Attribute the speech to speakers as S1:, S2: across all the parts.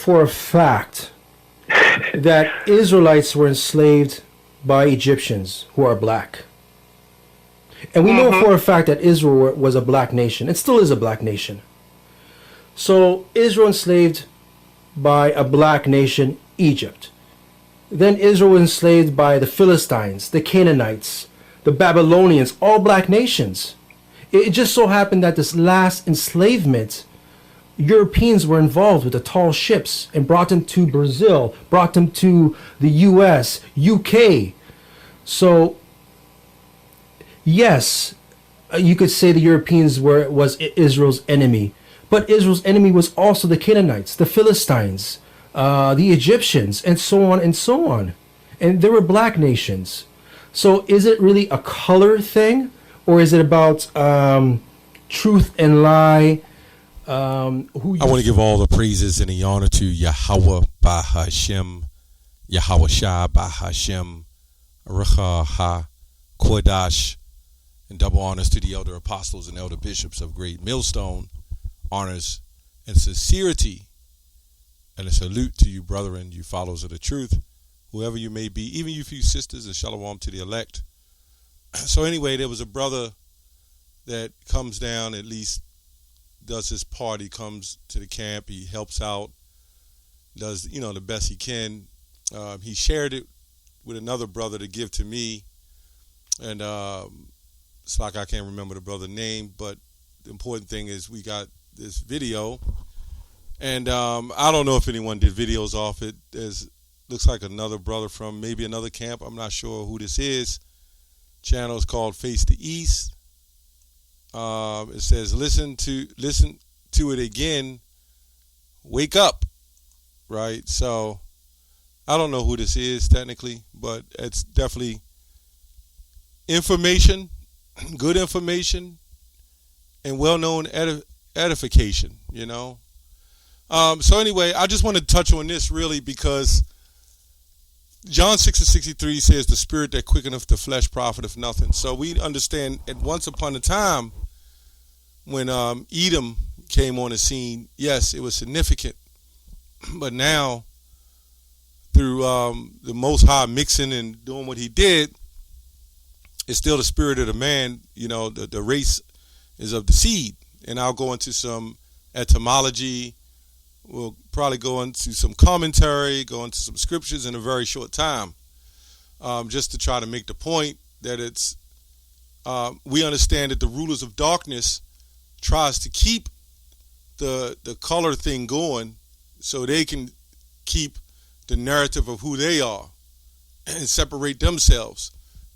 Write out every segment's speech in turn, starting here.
S1: for a fact that Israelites were enslaved by Egyptians who are black. And we know for a fact that Israel was a black nation. It still is a black nation. So Israel enslaved by a black nation, Egypt. Then Israel was enslaved by the Philistines, the Canaanites, the Babylonians, all black nations. It just so happened that this last enslavement, Europeans were involved with the tall ships and brought them to Brazil, brought them to the US, UK. So, yes, you could say the Europeans was Israel's enemy. But Israel's enemy was also the Canaanites, the Philistines, the Egyptians, and so on and so on. And there were black nations. So is it really a color thing? Or is it about truth and lie?
S2: I want to give all the praises and the honor to Yahweh Bahashem, Yahweh Shah Bahashem, Rucha Ha Kodash, and double honors to the elder apostles and elder bishops of Great Millstone. Honors and sincerity, and a salute to you, brethren, you followers of the truth, whoever you may be, even you few sisters, and shalom to the elect. So anyway, there was a brother that comes down, at least does his part. He comes to the camp, he helps out, does the best he can. He shared it with another brother to give to me, and it's like I can't remember the brother's name, but the important thing is we got this video, and I don't know if anyone did videos off it. Looks like another brother from maybe another camp. I'm not sure who this is. Channel is called Face the East. It says listen to it again. Wake up, right? So I don't know who this is technically, but it's definitely information, good information, and well-known edification, So anyway, I just want to touch on this really because John 6:63 says, the spirit that quickeneth the flesh profiteth nothing. So we understand at once upon a time when Edom came on the scene, yes, it was significant. But now, through the Most High mixing and doing what he did, it's still the spirit of the man, the race is of the seed. And I'll go into some etymology. We'll probably go into some commentary, go into some scriptures in a very short time, just to try to make the point that it's we understand that the rulers of darkness tries to keep the color thing going so they can keep the narrative of who they are and separate themselves.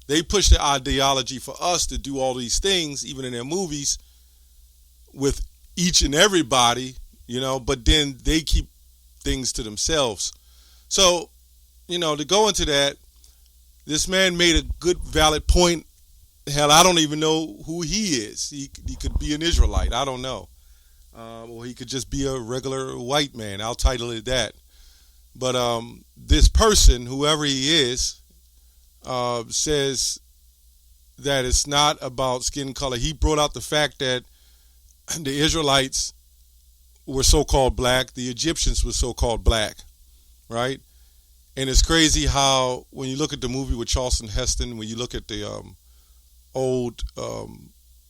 S2: They push the ideology for us to do all these things, even in their movies, with each and everybody, but then they keep things to themselves. So, to go into that, this man made a good, valid point. Hell, I don't even know who he is. He could be an Israelite. I don't know. Or he could just be a regular white man. I'll title it that. But this person, whoever he is, says that it's not about skin color. He brought out the fact that the Israelites were so-called black, the Egyptians were so-called black, right? And it's crazy how when you look at the movie with Charlton Heston, when you look at the old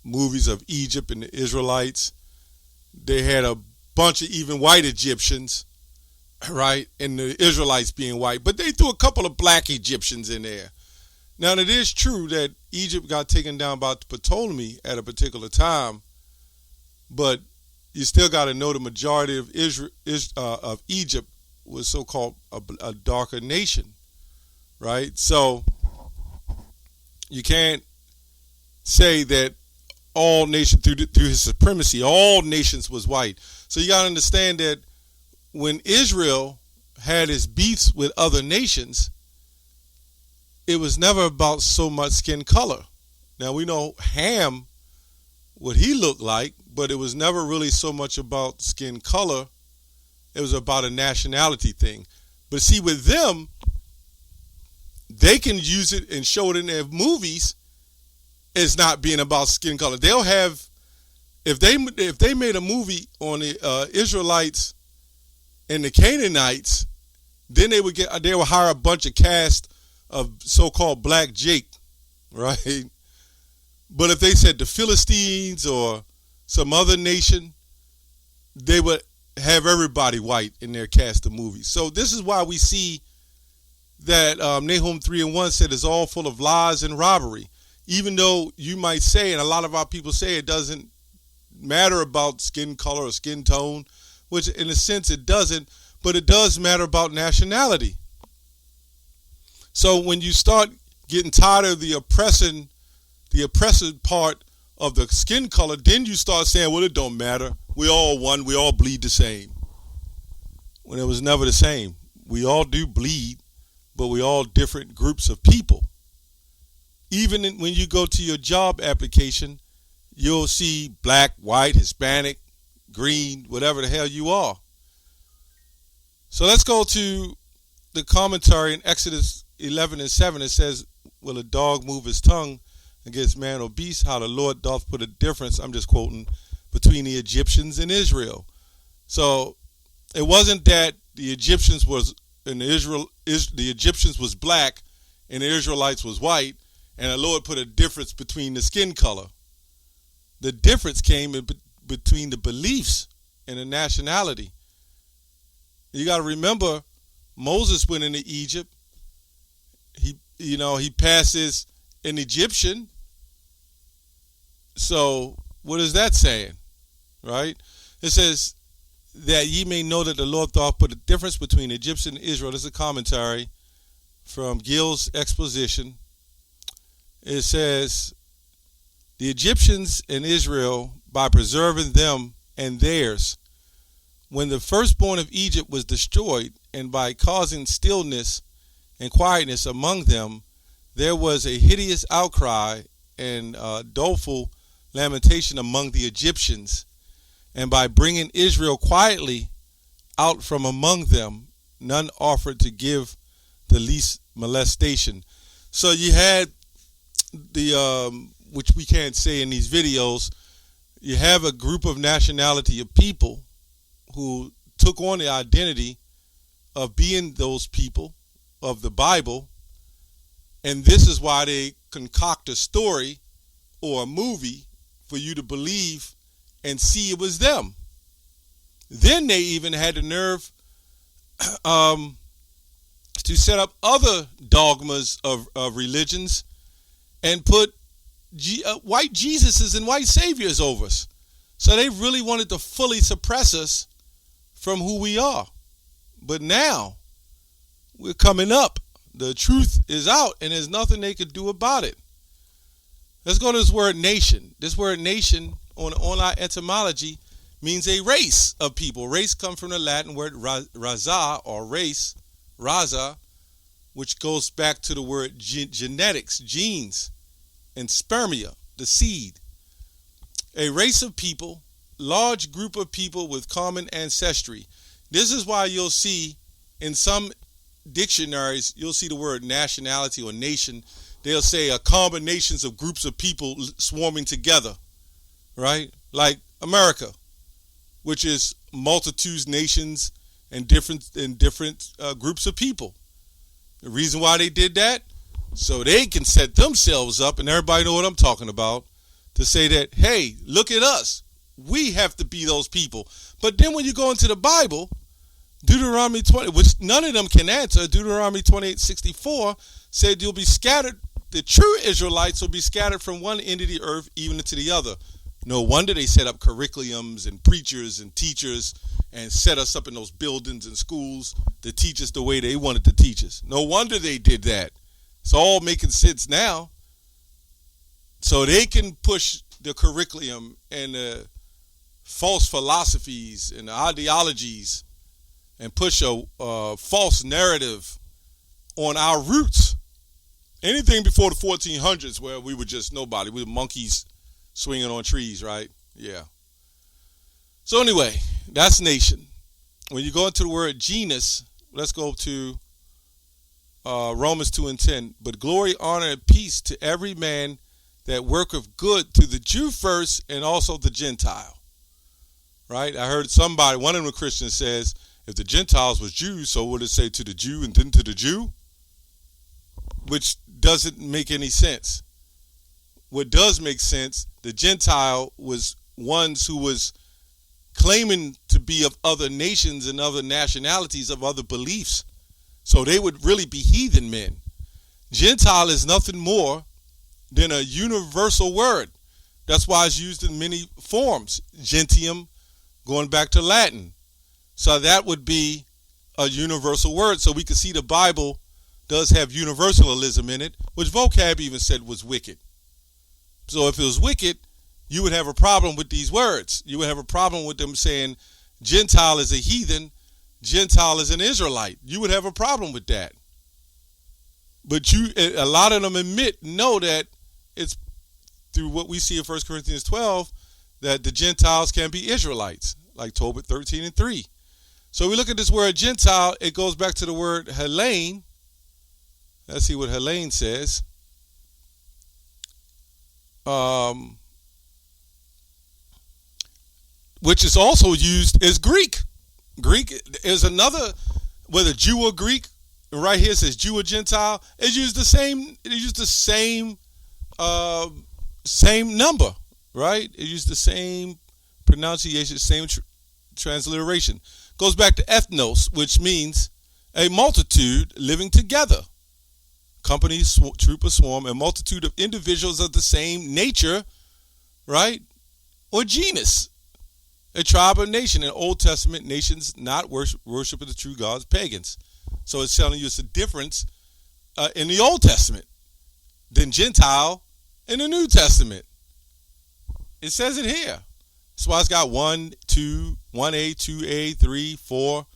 S2: movies of Egypt and the Israelites, they had a bunch of even white Egyptians, right? And the Israelites being white, but they threw a couple of black Egyptians in there. Now, it is true that Egypt got taken down by Ptolemy at a particular time, but you still got to know the majority of of Egypt was so-called a darker nation, right? So you can't say that all nations, through his supremacy, all nations was white. So you got to understand that when Israel had its beefs with other nations, it was never about so much skin color. Now we know Ham, what he looked like, but it was never really so much about skin color. It was about a nationality thing. But see, with them, they can use it and show it in their movies as not being about skin color. They'll have, if they made a movie on the Israelites And the Canaanites, then they would hire a bunch of cast of so-called black Jake, right? But if they said the Philistines or some other nation, they would have everybody white in their cast of movies. So this is why we see that Nahum 3:1 said it's all full of lies and robbery. Even though you might say, and a lot of our people say, it doesn't matter about skin color or skin tone, which in a sense it doesn't, but it does matter about nationality. So when you start getting tired of the oppressive part of the skin color, then you start saying, well, it don't matter. We all one. We all bleed the same. When it was never the same. We all do bleed, but we all different groups of people. Even when you go to your job application, you'll see black, white, Hispanic, green, whatever the hell you are. So let's go to the commentary in Exodus 11:7. It says, will a dog move his tongue against man or beast? How the Lord doth put a difference, I'm just quoting, between the Egyptians and Israel. So it wasn't that the Egyptians was the Egyptians was black and the Israelites was white, and the Lord put a difference between the skin color. The difference came between the beliefs and the nationality. You got to remember, Moses went into Egypt. He passes an Egyptian. So what is that saying? Right? It says that ye may know that the Lord doth put a difference between Egyptian and Israel. This is a commentary from Gill's exposition. It says, the Egyptians and Israel, by preserving them and theirs, when the firstborn of Egypt was destroyed, and by causing stillness and quietness among them, there was a hideous outcry and doleful lamentation among the Egyptians. And by bringing Israel quietly out from among them, none offered to give the least molestation. So you had the, which we can't say in these videos, you have a group of nationality of people who took on the identity of being those people of the Bible, and this is why they concoct a story or a movie for you to believe and see it was them. Then they even had the nerve to set up other dogmas of religions and put white Jesuses and white saviors over us. So they really wanted to fully suppress us from who we are. But now we're coming up. The truth is out, and there's nothing they could do about it. Let's go to this word nation. This word nation on our etymology means a race of people. Race comes from the Latin word raza, or race, raza, which goes back to the word genetics, genes, and spermia, the seed. A race of people, large group of people with common ancestry. This is why you'll see in some dictionaries, you'll see the word nationality or nation. They'll say combinations of groups of people swarming together, right? Like America, which is multitudes, nations, and different groups of people. The reason why they did that, so they can set themselves up, and everybody know what I'm talking about, to say that, hey, look at us. We have to be those people. But then when you go into the Bible, Deuteronomy 20, which none of them can answer, Deuteronomy 28:64 said you'll be scattered, the true Israelites will be scattered from one end of the earth even to the other. No wonder they set up curriculums and preachers and teachers and set us up in those buildings and schools to teach us the way they wanted to teach us. No wonder they did that. It's all making sense now. So they can push the curriculum and the false philosophies and the ideologies and push a false narrative on our roots. Anything before the 1400s where we were just nobody. We were monkeys swinging on trees, right? Yeah. So anyway, that's nation. When you go into the word genus, let's go to Romans 2:10. But glory, honor, and peace to every man that worketh good, to the Jew first and also the Gentile. Right? I heard somebody, one of the Christians says, If the Gentiles was Jews, so would it say to the Jew and then to the Jew? Which doesn't make any sense. What does make sense, the Gentile was ones who was claiming to be of other nations and other nationalities, of other beliefs. So they would really be heathen men. Gentile is nothing more than a universal word. That's why it's used in many forms. Gentium, going back to Latin. So that would be a universal word. So we can see the Bible does have universalism in it, which vocab even said was wicked. So if it was wicked, you would have a problem with these words. You would have a problem with them saying Gentile is a heathen, Gentile is an Israelite. You would have a problem with that. But a lot of them know that it's through what we see in 1 Corinthians 12 that the Gentiles can be Israelites, like Tobit 13:3. So we look at this word Gentile, it goes back to the word Hellene. Let's see what Hellene says. Which is also used as Greek. Greek is another, whether Jew or Greek. Right here it says Jew or Gentile. It's used the same. It used the same number, right? It used the same pronunciation, same transliteration. Goes back to ethnos, which means a multitude living together. Company, troop, or swarm, a multitude of individuals of the same nature, right? Or genus, a tribe or nation. In Old Testament, nations not worshiping the true gods, pagans. So it's telling you it's a difference in the Old Testament than Gentile in the New Testament. It says it here. That's why it's got 1, 2, 1A, 2A, 3, 4,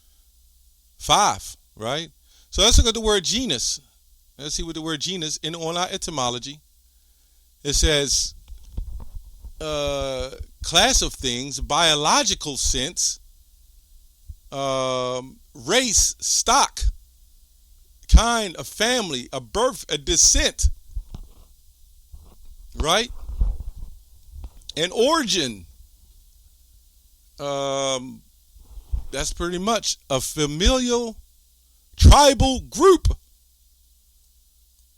S2: 5, right? So let's look at the word genus. Let's see what the word genus in on our etymology. It says class of things, biological sense, race, stock, kind, a family, a birth, a descent, right? An origin. That's pretty much a familial tribal group.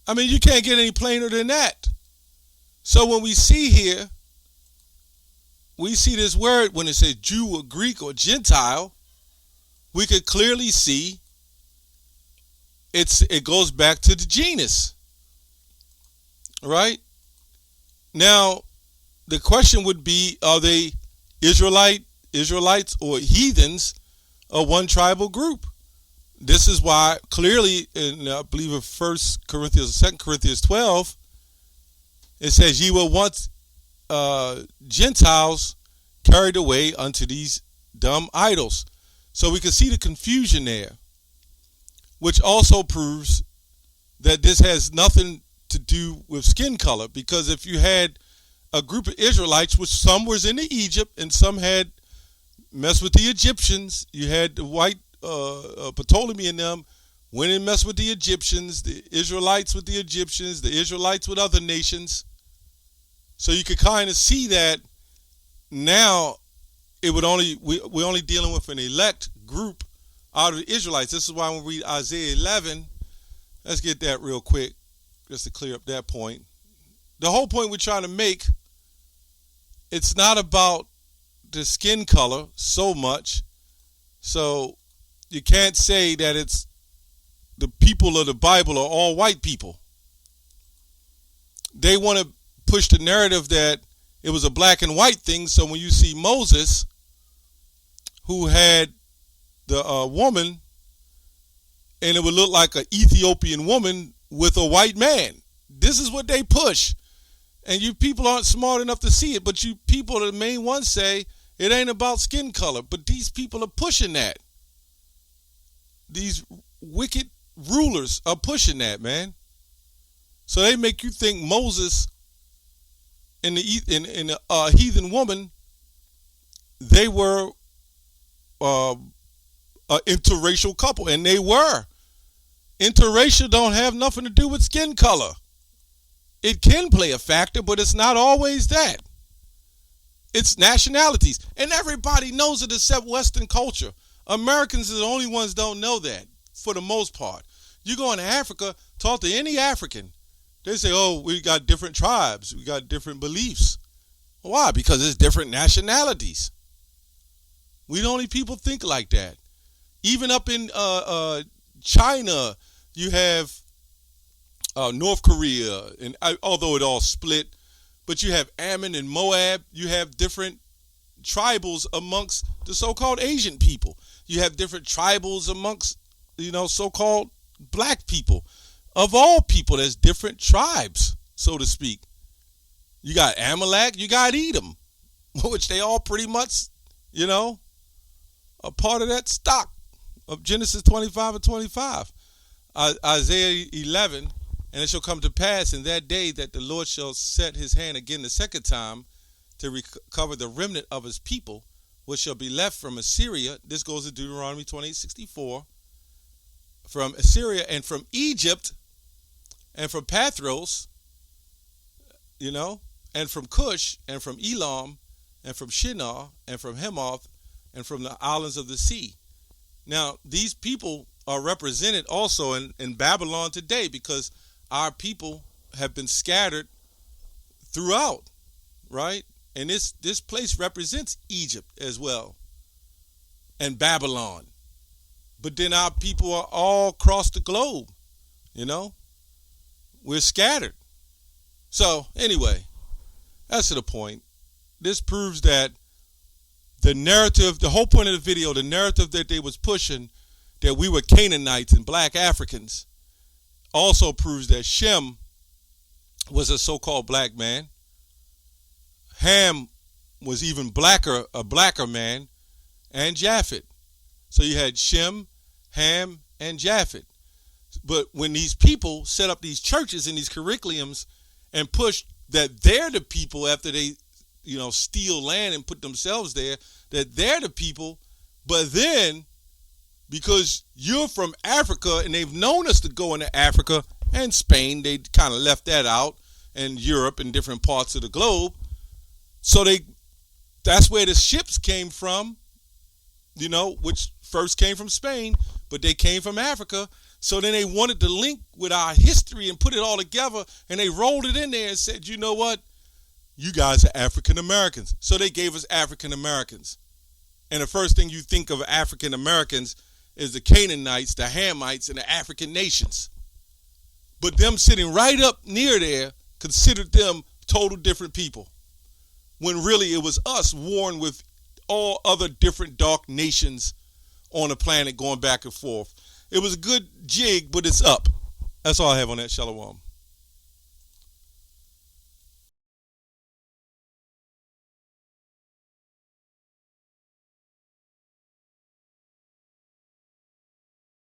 S2: I mean, you can't get any plainer than that. So when we see here, we see this word when it says Jew or Greek or Gentile, we could clearly see it goes back to the genus. Right? Now, the question would be, are they Israelites or heathens of one tribal group? This is why clearly in I believe in 1 Corinthians, 2 Corinthians 12, it says, ye were once Gentiles carried away unto these dumb idols. So we can see the confusion there, which also proves that this has nothing to do with skin color, because if you had a group of Israelites, which some was in Egypt and some had messed with the Egyptians, you had the white Ptolemy and them went and messed with the Egyptians, the Israelites with the Egyptians, the Israelites with other nations. So you could kind of see that now it would we're only dealing with an elect group out of the Israelites. This is why when we read Isaiah 11, let's get that real quick just to clear up that point. The whole point we're trying to make, it's not about the skin color so much. So you can't say that it's the people of the Bible are all white people. They want to push the narrative that it was a black and white thing. So when you see Moses, who had the woman, and it would look like an Ethiopian woman with a white man. This is what they push. And you people aren't smart enough to see it, but you people are the main ones say it ain't about skin color. But these people are pushing that. These wicked rulers are pushing that, man. So they make you think Moses and the heathen woman, they were an interracial couple, and they were. Interracial don't have nothing to do with skin color. It can play a factor, but it's not always that. It's nationalities. And everybody knows it except Western culture. Americans are the only ones don't know that, for the most part. You go into Africa, talk to any African. They say, oh, we got different tribes. We got different beliefs. Why? Because it's different nationalities. We the only people think like that. Even up in China, you have North Korea, and although it all split, but you have Ammon and Moab. You have different tribals amongst the so-called Asian people. You have different tribals amongst, so-called black people. Of all people, there's different tribes, so to speak. You got Amalek, you got Edom, which they all pretty much, a part of that stock of Genesis 25 and 25. Isaiah 11, and it shall come to pass in that day that the Lord shall set his hand again the second time to recover the remnant of his people, which shall be left from Assyria. This goes to Deuteronomy 28:64. From Assyria and from Egypt and from Pathros, and from Cush and from Elam and from Shinar and from Hamath and from the islands of the sea. Now, these people are represented also in Babylon today, because our people have been scattered throughout, right? And this place represents Egypt as well, and Babylon. But then our people are all across the globe, We're scattered. So, anyway, that's to the point. This proves that the narrative, the whole point of the video, the narrative that they was pushing, that we were Canaanites and black Africans, also proves that Shem was a so-called black man. Ham was even a blacker man, and Japhet. So you had Shem, Ham, and Japhet. But when these people set up these churches and these curriculums and push that they're the people after they, steal land and put themselves there, that they're the people, but then because you're from Africa and they've known us to go into Africa and Spain, they kind of left that out, and Europe and different parts of the globe. So that's where the ships came from, which first came from Spain, but they came from Africa. So then they wanted to link with our history and put it all together, and they rolled it in there and said, you know what? You guys are African Americans. So they gave us African Americans. And the first thing you think of African Americans is the Canaanites, the Hamites, and the African nations. But them sitting right up near there considered them total different people, when really it was us warring with all other different dark nations on the planet, going back and forth. It was a good jig, but it's up. That's all I have on that. Shalom.